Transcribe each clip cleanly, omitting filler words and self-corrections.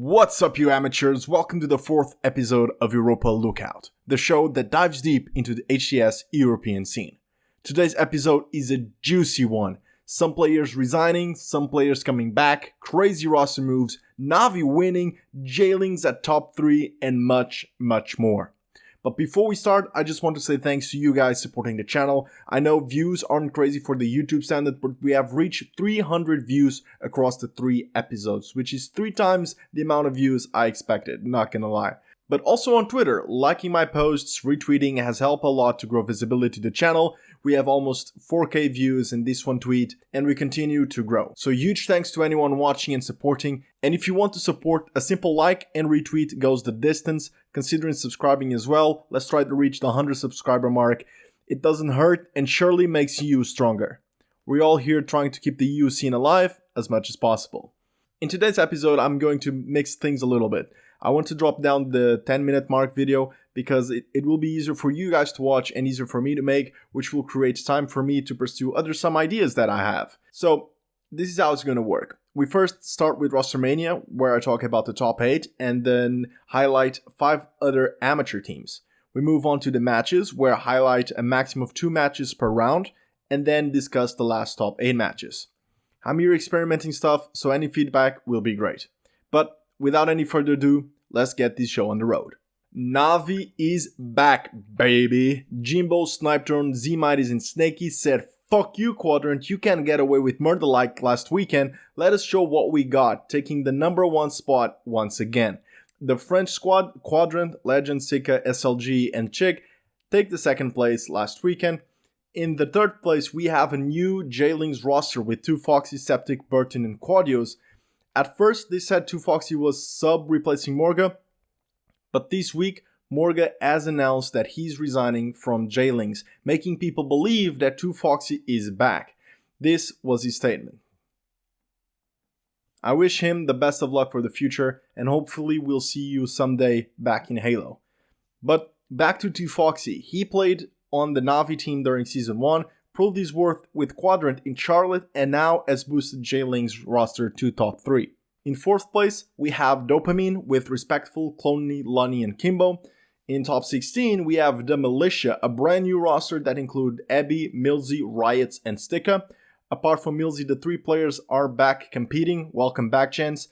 What's up, you amateurs? Welcome to the 4th episode of Europa Lookout, the show that dives deep into the HCS European scene. Today's episode is a juicy one. Some players resigning, some players coming back, crazy roster moves, Na'Vi winning, JLINGZ at top 3, and much more. But before we start, I just want to say thanks to you guys supporting the channel. I know views aren't crazy for the YouTube standard, but we have reached 300 views across the 3 episodes, which is 3 times the amount of views I expected, not gonna lie. But also on Twitter, liking my posts, retweeting has helped a lot to grow visibility to the channel. We have almost 4K views in this one tweet, and we continue to grow. So huge thanks to anyone watching and supporting. And if you want to support, a simple like and retweet goes the distance. Considering subscribing as well, let's try to reach the 100 subscriber mark. It doesn't hurt and surely makes you stronger. We're all here trying to keep the EU scene alive as much as possible. In today's episode, I'm going to mix things a little bit. I want to drop down the 10-minute mark video because it will be easier for you guys to watch and easier for me to make, which will create time for me to pursue some ideas that I have. So this is how it's going to work. We first start with ROSTERMANIA, where I talk about the top 8 and then highlight 5 other amateur teams. We move on to the matches, where I highlight a maximum of 2 matches per round and then discuss the last top 8 matches. I'm here experimenting stuff, so any feedback will be great. But without any further ado, let's get this show on the road. Na'Vi is back, baby. Jimbo, Snipeturn, Z-Mighties and Snakey said, "Fuck you, Quadrant, you can't get away with murder like last weekend. Let us show what we got," taking the number 1 spot once again. The French squad, Quadrant, Legend, Sika, SLG and Chocke, take the 2nd place last weekend. In the 3rd place, we have a new JLINGZ roster with 2 Foxy, Septic, Burton and Quadios. At first, they said 2 Foxy was sub replacing Morga, but this week, Morga has announced that he's resigning from JLINGZ, making people believe that 2 Foxy is back. This was his statement. "I wish him the best of luck for the future, and hopefully we'll see you someday back in Halo." But back to 2 Foxy. He played on the Na'Vi team during Season 1, proved his worth with Quadrant in Charlotte, and now has boosted JLINGZ roster to top 3. In 4th place, we have Dopamine with Respectful, Cloney, Lunny and Kimbo. In top 16, we have The Militia, a brand new roster that include Abby, Milzy, Riots and Sticka. Apart from Milzy, the 3 players are back competing. Welcome back, gents.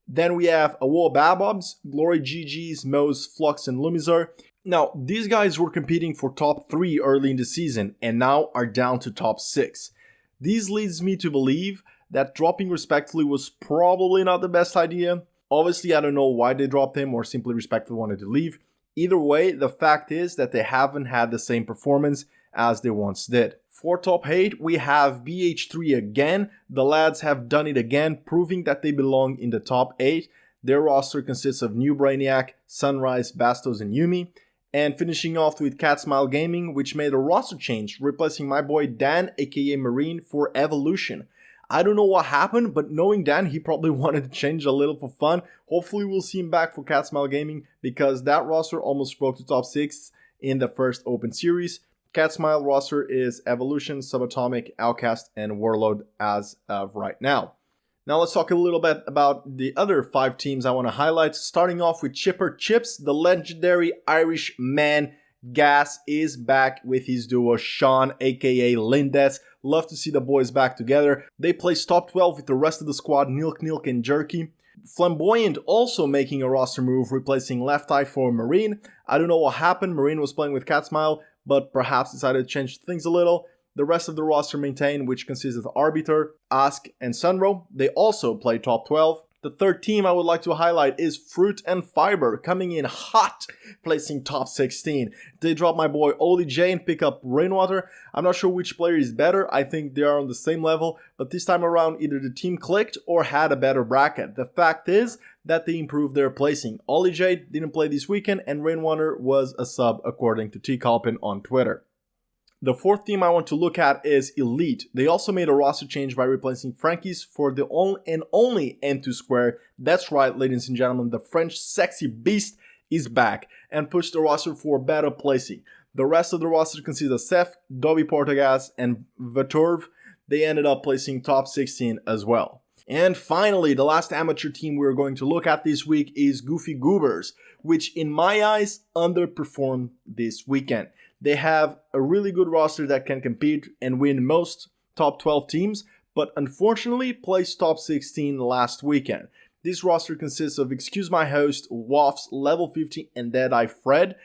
Then we have Awo Babobs, Glory GGs, Moze, Flux and Lumizar. Now, these guys were competing for top 3 early in the season and now are down to top 6. This leads me to believe that dropping Respectfully was probably not the best idea. Obviously, I don't know why they dropped him or simply Respectfully wanted to leave. Either way, the fact is that they haven't had the same performance as they once did. For top 8, we have BH3 again. The lads have done it again, proving that they belong in the top 8. Their roster consists of New Brainiac, Sunrise, Bastos and Yumi. And finishing off with Cat Smile Gaming, which made a roster change, replacing my boy Dan aka Marine for Evolution. I don't know what happened, but knowing Dan, he probably wanted to change a little for fun. Hopefully we'll see him back for Cat Smile Gaming, because that roster almost broke the top 6 in the first Open Series. Cat Smile roster is Evolution, Subatomic, Outcast, and Warlord as of right now. Now let's talk a little bit about the other 5 teams I want to highlight, starting off with Chipper Chips, the legendary Irish man. Gas is back with his duo Sean aka Lindes. Love to see the boys back together. They placed top 12 with the rest of the squad, Nilk and Jerky. Flamboyant also making a roster move, replacing Left Eye for Marine. I don't know what happened. Marine was playing with Cat Smile, but perhaps decided to change things a little. The rest of the roster maintained, which consists of Arbiter, Ask, and Sunro. They also play top 12. The 3rd team I would like to highlight is Fruit and Fiber, coming in hot, placing top 16. They drop my boy Oli J and pick up Rainwater. I'm not sure which player is better. I think they are on the same level, but this time around either the team clicked or had a better bracket. The fact is that they improved their placing. Oli J didn't play this weekend and Rainwater was a sub according to T. Calpin on Twitter. The 4th team I want to look at is Elite. They also made a roster change by replacing Frankie's for the only M2 square. That's right, ladies and gentlemen, the French sexy beast is back and pushed the roster for better placing. The rest of the roster consists of Seth, Dobby Portagas, and Vaturv. They ended up placing top 16 as well. And finally, the last amateur team we're going to look at this week is Goofy Goobers, which in my eyes underperformed this weekend. They have a really good roster that can compete and win most top 12 teams, but unfortunately placed top 16 last weekend. This roster consists of Excuse My Host, Waffs, Level 50, and Deadeye Fred.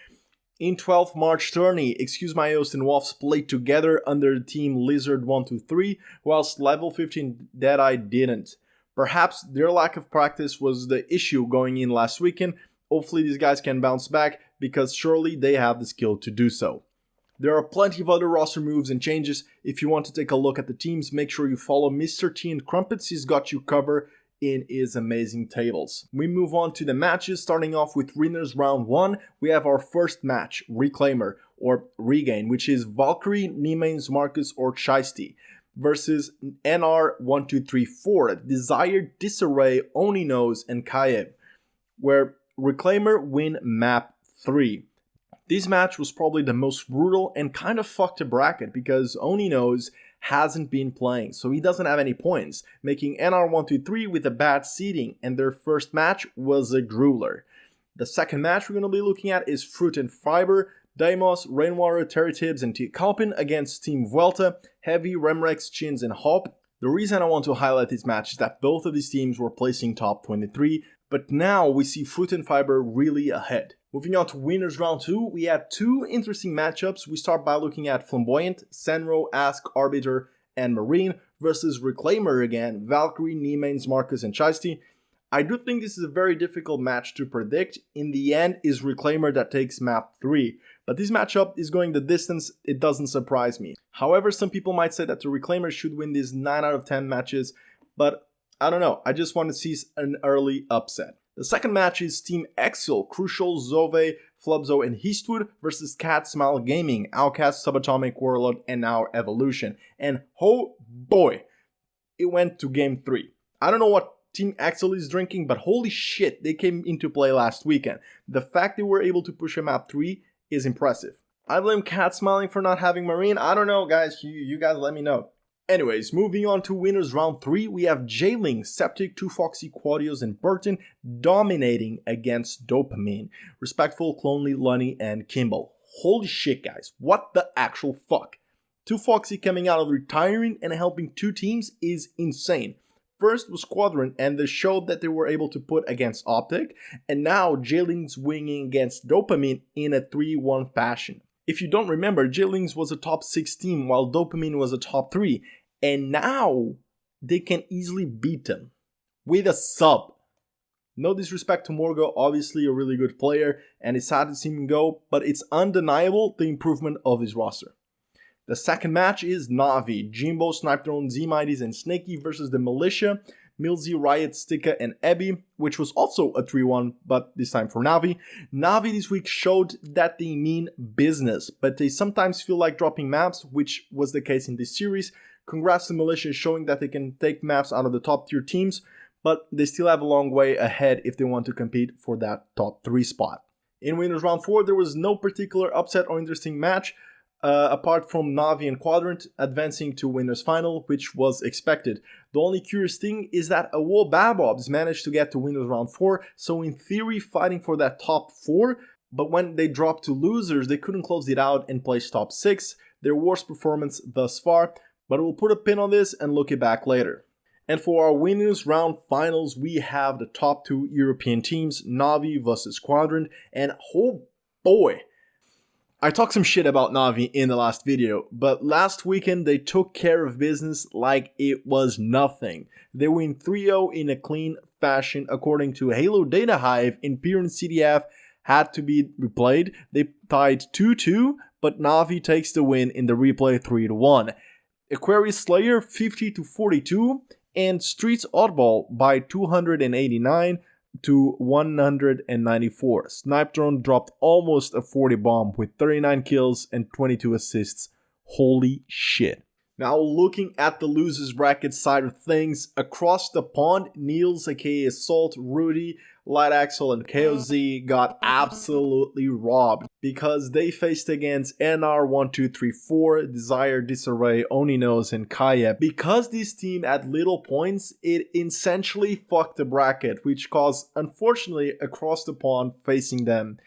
In 12th March tourney, Excuse My Host and Waffs played together under the team Lizard 123, whilst Level 50 and Deadeye didn't. Perhaps their lack of practice was the issue going in last weekend. Hopefully these guys can bounce back, because surely they have the skill to do so. There are plenty of other roster moves and changes. If you want to take a look at the teams, make sure you follow Mr. T and Crumpets. He's got you covered in his amazing tables. We move on to the matches, starting off with winners round 1. We have our first match, Reclaimer or Regain, which is Valkyrie, Niemains, Marcus, or Shiesty versus NR1234, Desire, Disarray, Oni Nose, and Kaev, where Reclaimer win map 3. This match was probably the most brutal and kind of fucked a bracket because Oni Nose hasn't been playing, so he doesn't have any points, making NR123 with a bad seeding, and their first match was a grueler. The second match we're going to be looking at is Fruit and Fiber, Deimos, Rainwater, Terratibs, and T-Kalpin against Team Vuelta, Heavy, Remrex, Chins, and Hop. The reason I want to highlight this match is that both of these teams were placing top 23, but now we see Fruit and Fiber really ahead. Moving on to winners round 2, we had two interesting matchups. We start by looking at Flamboyant, Senro, Ask, Arbiter, and Marine versus Reclaimer again, Valkyrie, Niemains, Marcus, and Shiesty. I do think this is a very difficult match to predict. In the end, is Reclaimer that takes map 3. But this matchup is going the distance, it doesn't surprise me. However, some people might say that the Reclaimer should win these 9 out of 10 matches, but I don't know, I just want to see an early upset. The second match is Team Exil, Crucial, Zove, Flubzo, and Eastwood versus Cat Smile Gaming, Outcast, Subatomic, Warlord, and now Evolution. And oh boy, it went to game 3. I don't know what Team Exil is drinking, but holy shit, they came into play last weekend. The fact they were able to push a map 3 is impressive. I blame Cat Smiling for not having Marine. I don't know, guys. You guys let me know. Anyways, moving on to winners round 3, we have JLINGZ, Septic, 2Foxy, Quadios, and Burton dominating against Dopamine, Respectful, Clonely, Lunny, and Kimball. Holy shit, guys. What the actual fuck? 2Foxy coming out of retiring and helping two teams is insane. First was Quadrant, and they showed that they were able to put against Optic, and now JLINGZ winning against Dopamine in a 3-1 fashion. If you don't remember, JLINGZ was a top 6 team while Dopamine was a top 3, and now they can easily beat them with a sub. No disrespect to Morgo, obviously a really good player, and it's sad to see him go, but it's undeniable the improvement of his roster. The second match is Navi, Jimbo, Snipedrone, Z-Mighties, and Snaky versus the Militia, Milzy, Riot, Stika, and Ebby, which was also a 3-1, but this time for Navi. Navi this week showed that they mean business, but they sometimes feel like dropping maps, which was the case in this series. Congrats to Militia showing that they can take maps out of the top tier teams, but they still have a long way ahead if they want to compete for that top 3 spot. In winners round 4, there was no particular upset or interesting match, apart from Navi and Quadrant advancing to winners final, which was expected. The only curious thing is that Awo Babobs managed to get to winners round 4, so in theory fighting for that top 4, but when they dropped to losers, they couldn't close it out and place top 6, their worst performance thus far, but we'll put a pin on this and look it back later. And for our winners round finals, we have the top 2 European teams, Navi versus Quadrant, and oh boy, I talked some shit about Navi in the last video, but last weekend they took care of business like it was nothing. They win 3-0 in a clean fashion according to Halo Data Hive. Imperial CDF had to be replayed. They tied 2-2, but Navi takes the win in the replay 3-1. Aquarius Slayer 50-42 and Streets Oddball by 289 to 194. Snipedrone dropped almost a 40 bomb with 39 kills and 22 assists. Holy shit. Now looking at the losers bracket side of things, across the pond, Niels aka Salt, Rudy, Light Axel and KOZ got absolutely robbed because they faced against NR1234, Desire, Disarray, Oninos, and Kayep. Because this team had little points, it essentially fucked the bracket, which caused, unfortunately, across the pond facing them.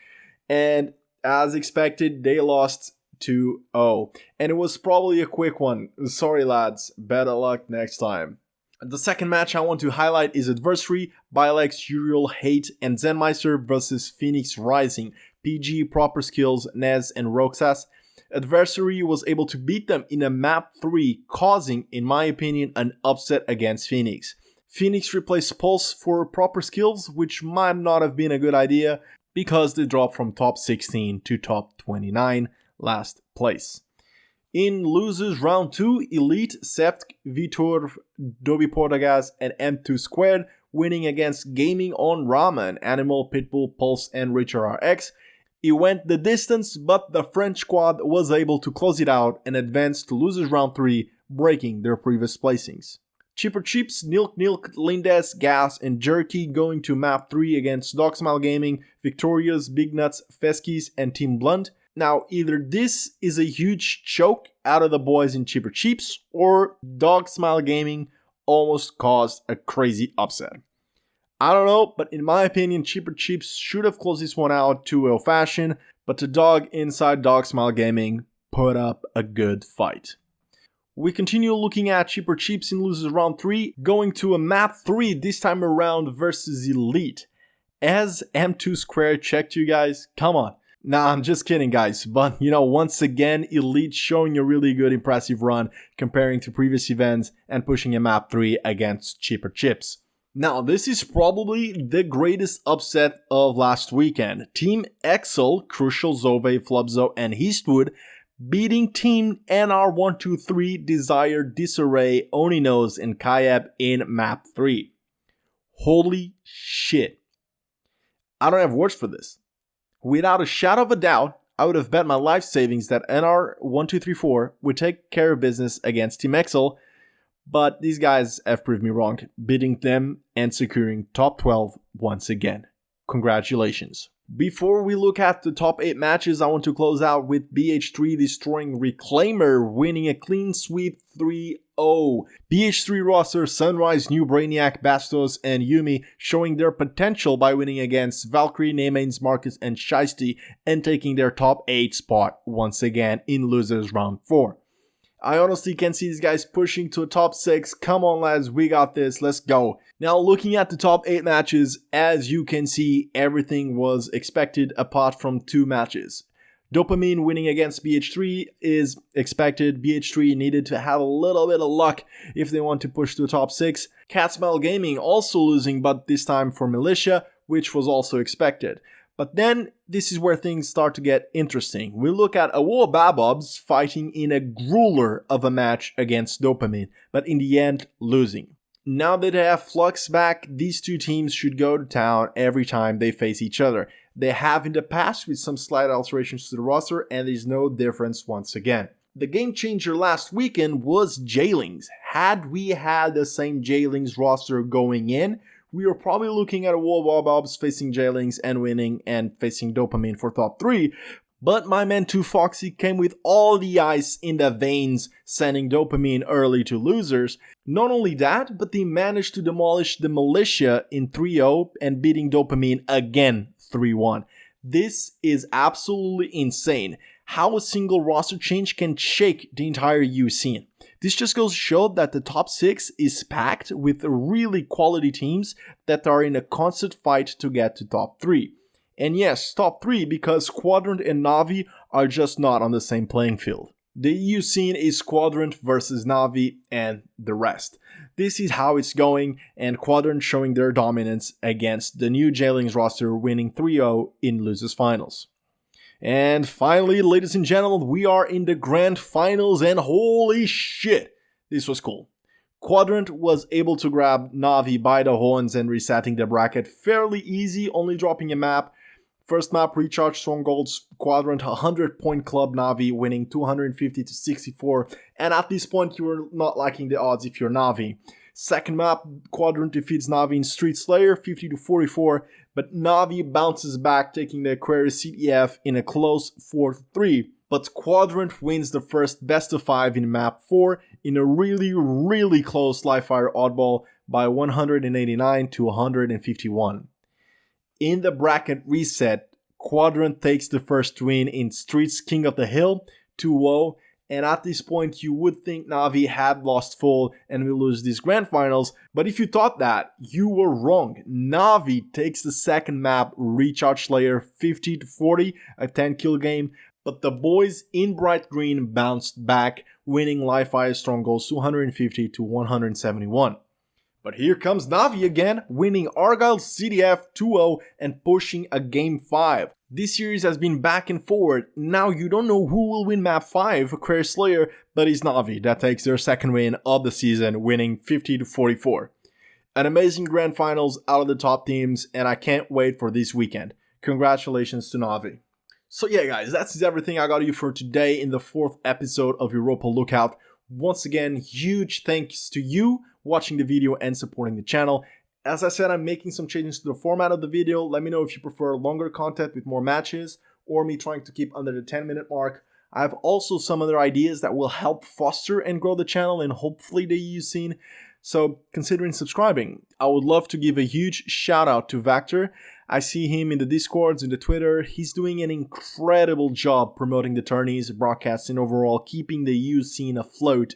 And as expected, they lost 2-0. And it was probably a quick one. Sorry lads, better luck next time. The second match I want to highlight is Adversary, Bilex, Uriel, Hate, and Zenmeister versus Phoenix Rising, PG, Proper Skills, Nez, and Roxas. Adversary was able to beat them in a map 3, causing, in my opinion, an upset against Phoenix. Phoenix replaced Pulse for Proper Skills, which might not have been a good idea because they dropped from top 16 to top 29, last place. In losers round 2, Elite, Seft, Vitor, Dobby Portagas, and M2 Squared, winning against Gaming on Ramen, Animal, Pitbull, Pulse, and Richard RX. It went the distance, but the French squad was able to close it out and advance to losers round 3, breaking their previous placings. Cheaper Chips, Nilk, Lindes, Gas, and Jerky going to map 3 against Dogsmile Gaming, Victorious, Big Nuts, Feskies, and Team Blunt. Now, either this is a huge choke out of the boys in Cheaper Cheaps, or Dogsmile Gaming almost caused a crazy upset. I don't know, but in my opinion, Cheaper Cheaps should have closed this one out 2-0 fashion, but the dog inside Dogsmile Gaming put up a good fight. We continue looking at Cheaper Cheaps in losers round 3, going to a map 3 this time around versus Elite. Has M2 Squared checked you guys? Come on. Nah, I'm just kidding guys, but once again, Elite showing a really good impressive run comparing to previous events and pushing a map 3 against Cheaper Chips. Now, this is probably the greatest upset of last weekend. Team Excel, Crucial, Zove, Flubzo, and Eastwood beating Team NR123, Desire, Disarray, Oninos, and Kayeb in map 3. Holy shit. I don't have words for this. Without a shadow of a doubt, I would have bet my life savings that NR1234 would take care of business against Team Excel, but these guys have proved me wrong, beating them and securing top 12 once again. Congratulations. Before we look at the top 8 matches, I want to close out with BH3 destroying Reclaimer, winning a clean sweep 3-0. BH3 roster Sunrise, New Brainiac, Bastos, and Yumi showing their potential by winning against Valkyrie, Namains, Marcus, and Shiesty and taking their top 8 spot once again in losers round 4. I honestly can see these guys pushing to a top 6. Come on lads, we got this, let's go. Now looking at the top 8 matches, as you can see, everything was expected apart from 2 matches. Dopamine winning against BH3 is expected. BH3 needed to have a little bit of luck if they want to push to the top 6. Catsmell Gaming also losing, but this time for Militia, which was also expected. But then, this is where things start to get interesting. We look at Awoa Babobs fighting in a grueler of a match against Dopamine, but in the end, losing. Now that they have Flux back, these two teams should go to town every time they face each other. They have in the past with some slight alterations to the roster, and there's no difference once again. The game changer last weekend was JLINGZ. Had we had the same JLINGZ roster going in, we are probably looking at a Wobobobs facing JLINGZ and winning and facing Dopamine for top 3. But my man 2Foxy came with all the ice in the veins, sending Dopamine early to losers. Not only that, but they managed to demolish the Militia in 3-0 and beating Dopamine again 3-1. This is absolutely insane. How a single roster change can shake the entire U scene. This just goes to show that the top 6 is packed with really quality teams that are in a constant fight to get to top 3. And yes, top 3 because Quadrant and Na'Vi are just not on the same playing field. The EU scene is Quadrant versus Na'Vi and the rest. This is how it's going, and Quadrant showing their dominance against the new JLINGZ roster, winning 3-0 in losers finals. And finally, ladies and gentlemen, we are in the grand finals, and holy shit, this was cool. Quadrant was able to grab Na'Vi by the horns and resetting the bracket fairly easy, only dropping a map. First map, Recharge Strongholds, Quadrant 100-point club, Na'Vi winning 250 to 64, and at this point you are not liking the odds if you're Na'Vi. Second map, Quadrant defeats Na'Vi in Street Slayer 50 to 44, but Na'Vi bounces back, taking the Aquarius CDF in a close 4-3. But Quadrant wins the first best of 5 in map 4 in a really close live fire oddball by 189 to 151. In the bracket reset, Quadrant takes the first win in Streets King of the Hill 2-0, and at this point you would think Na'Vi had lost full and will lose these grand finals, but if you thought that, you were wrong. Na'Vi takes the second map, Recharge Slayer 50-40, a 10 kill game, but the boys in bright green bounced back, winning live fire strongholds 250 to 171. But here comes Na'Vi again, winning Argyle CDF 2-0 and pushing a game 5. This series has been back and forward. Now you don't know who will win map 5, Aquarius Slayer, but it's Na'Vi that takes their second win of the season, winning 50-44. An amazing grand finals out of the top teams, and I can't wait for this weekend. Congratulations to Na'Vi. So yeah guys, that's everything I got you for today in the 4th episode of Europa Lookout. Once again, huge thanks to you watching the video and supporting the channel. As I said, I'm making some changes to the format of the video. Let me know if you prefer longer content with more matches or me trying to keep under the 10-minute mark. I have also some other ideas that will help foster and grow the channel and hopefully the EU scene. So considering subscribing. I would love to give a huge shout out to Vactor. I see him in the Discords, in the Twitter. He's doing an incredible job promoting the tourneys, broadcasting overall, keeping the EU scene afloat.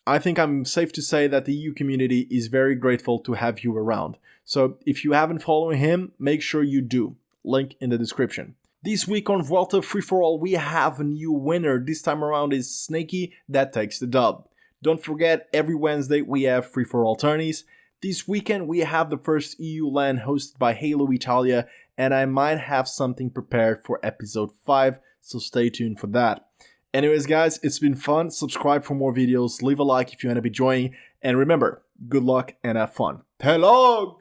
I think I'm safe to say that the EU community is very grateful to have you around. So if you haven't followed him, make sure you do. Link in the description. This week on Vuelta Free For All, we have a new winner. This time around is Snaky that takes the dub. Don't forget, every Wednesday we have Free For All tourneys. This weekend we have the first EU LAN hosted by Halo Italia, and I might have something prepared for episode 5, so stay tuned for that. Anyways guys, it's been fun. Subscribe for more videos, leave a like if you want to be joining, and remember, good luck and have fun. Hello!